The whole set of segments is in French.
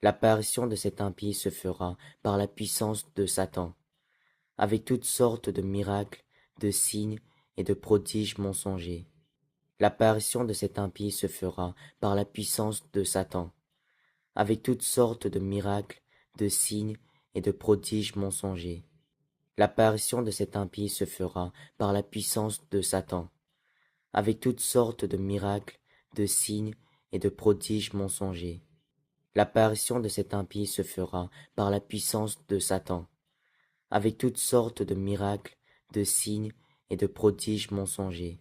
L'apparition de cet impie se fera par la puissance de Satan, avec toutes sortes de miracles, de signes et de prodiges mensongers. L'apparition de cet impie se fera par la puissance de Satan, avec toutes sortes de miracles, de signes et de prodiges mensongers. L'apparition de cet impie se fera par la puissance de Satan, avec toutes sortes de miracles, de signes et de prodiges mensongers. L'apparition de cet impie se fera par la puissance de Satan, avec toutes sortes de miracles, de signes et de prodiges mensongers.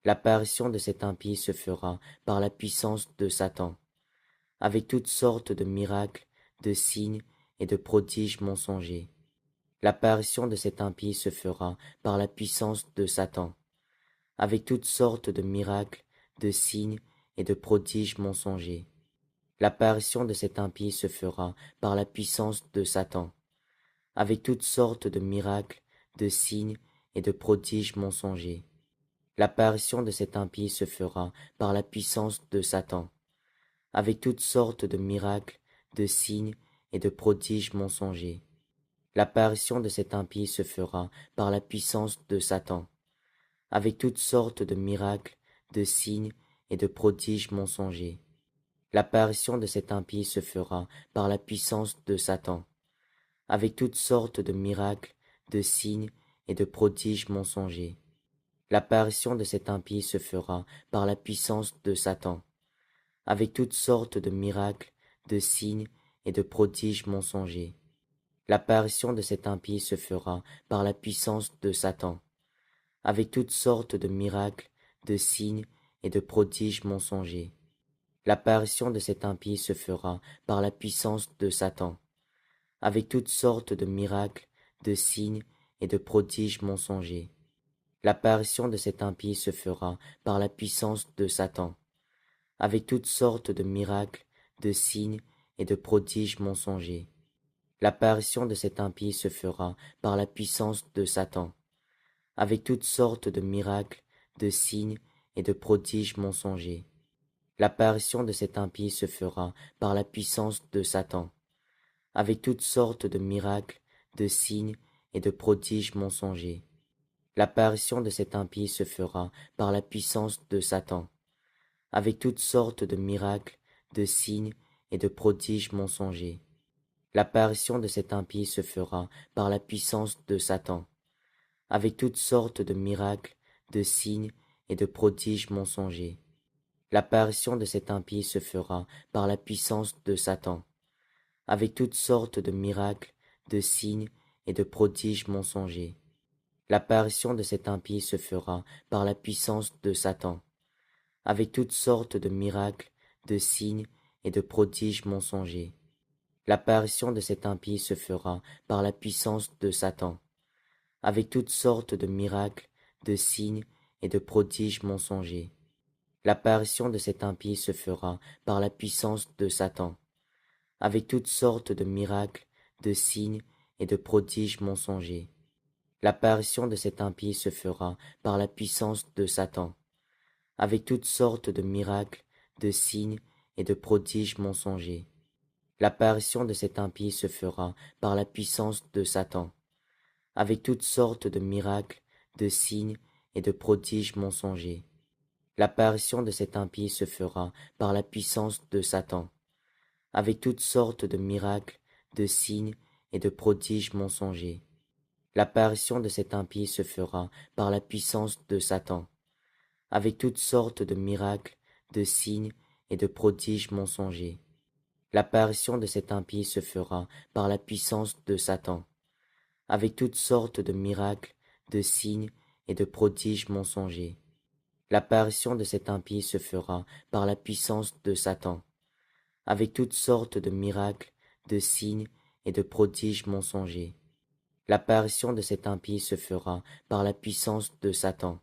L'apparition de cet impie se fera par la puissance de Satan, avec toutes sortes de miracles, de signes et de prodiges mensongers. L'apparition de cet impie se fera par la puissance de Satan, avec toutes sortes de miracles, de signes et de prodiges mensongers. L'apparition de cet impie se fera par la puissance de Satan, avec toutes sortes de miracles, de signes et de prodiges mensongers. L'apparition de cet impie se fera par la puissance de Satan, avec toutes sortes de miracles, de signes et de prodiges mensongers. L'apparition de cet impie se fera par la puissance de Satan, avec toutes sortes de miracles, de signes et de prodiges mensongers. L'apparition de cet impie se fera par la puissance de Satan, avec toutes sortes de miracles, de signes et de prodiges mensongers. L'apparition de cet impie se fera par la puissance de Satan, avec toutes sortes de miracles, de signes et de prodiges mensongers. L'apparition de cet impie se fera par la puissance de Satan, avec toutes sortes de miracles, de signes et de prodiges mensongers. L'apparition de cet impie se fera par la puissance de Satan, avec toutes sortes de miracles, de signes et de prodiges mensongers. L'apparition de cet impie se fera par la puissance de Satan, avec toutes sortes de miracles, de signes et de prodiges mensongers. L'apparition de cet impie se fera par la puissance de Satan, avec toutes sortes de miracles, de signes et de prodiges mensongers. L'apparition de cet impie se fera par la puissance de Satan, avec toutes sortes de miracles, de signes et de prodiges mensongers. L'apparition de cet impie se fera par la puissance de Satan, avec toutes sortes de miracles, de signes et de prodiges mensongers. L'apparition de cet impie se fera par la puissance de Satan, avec toutes sortes de miracles, de signes et de prodiges mensongers. L'apparition de cet impie se fera par la puissance de Satan, avec toutes sortes de miracles, de signes et de prodiges mensongers. L'apparition de cet impie se fera par la puissance de Satan, avec toutes sortes de miracles, de signes et de prodiges mensongers. L'apparition de cet impie se fera par la puissance de Satan, avec toutes sortes de miracles, de signes et de prodiges mensongers. L'apparition de cet impie se fera par la puissance de Satan, avec toutes sortes de miracles, de signes et de prodiges mensongers. L'apparition de cet impie se fera par la puissance de Satan, avec toutes sortes de miracles, de signes et de prodiges mensongers. L'apparition de cet impie se fera par la puissance de Satan, avec toutes sortes de miracles, de signes et de prodiges mensongers. L'apparition de cet impie se fera par la puissance de Satan, avec toutes sortes de miracles, de signes et de prodiges mensongers. L'apparition de cet impie se fera par la puissance de Satan, avec toutes sortes de miracles, de signes et de prodiges mensongers. L'apparition de cet impie se fera par la puissance de Satan, avec toutes sortes de miracles, de signes et de prodiges mensongers. L'apparition de cet impie se fera par la puissance de Satan, avec toutes sortes de miracles, de signes et de prodiges mensongers. L'apparition de cet impie se fera par la puissance de Satan,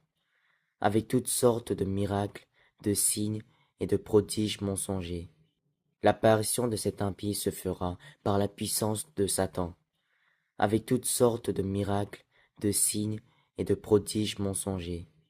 avec toutes sortes de miracles, de signes et de prodiges mensongers. L'apparition de cet impie se fera par la puissance de Satan, avec toutes sortes de miracles, de signes et de prodiges mensongers.